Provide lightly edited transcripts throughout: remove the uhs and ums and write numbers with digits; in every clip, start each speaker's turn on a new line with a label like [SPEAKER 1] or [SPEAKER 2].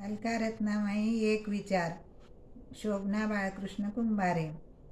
[SPEAKER 1] अलका रत्नामाई एक विचार. शोभना बाळकृष्ण कुंभारे.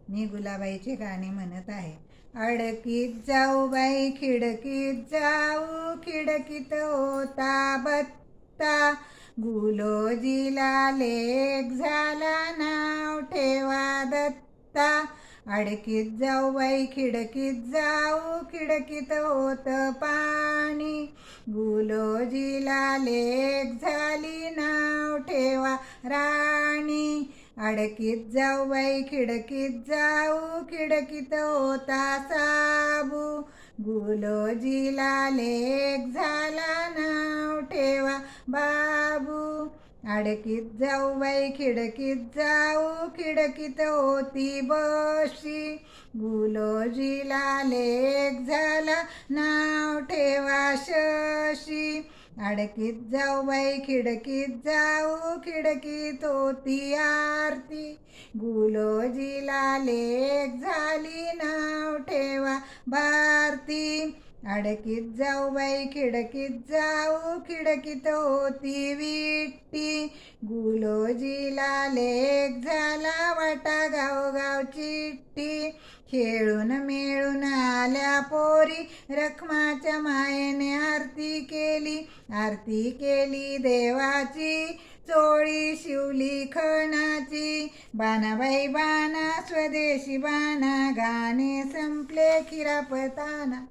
[SPEAKER 1] मी गुलाबाईचे गाणे म्हणत आहे. अडकीत जाऊ बाई खिडकीत जाऊ, खिडकीत होता बत्ता, गुलोजीला लेक झाला नाव ठेवा दत्ता. अडकीत जाऊ बाई खिडकीत जाऊ, खिडकीत होत पाणी, गुलोजीला लेक झाली नाव ठेवा राणी. अडकीत जाऊ बाई खिडकीत जाऊ, खिडकीत होता साबू, गुलोजीला लेक झाला नाव ठेवा बाबू. अडकीत जाऊ बाई खिडकीत जाऊ, खिडकीत होती बशी, गुलोजीला लेक झाला नाव ठेवा शशी. अडकीत जाऊ बाई खिडकीत जाऊ, खिडकीत होती आरती, गुलोजीला लेक झाली नाव ठेवा भारती. अडकीत जाऊ बाई खिडकीत जाऊ, खिडकीत होती विट्टी, गुलोजीला लेक झाला वाटा गावगाव चिट्टी. खेळून मिळून आल्या पोरी, रखमाच्या मायेने आरती केली, आरती केली देवाची, चोळी शिवली खणाची. बाणाबाई बाणा स्वदेशी बाणा, गाणे संपले खिरापताना.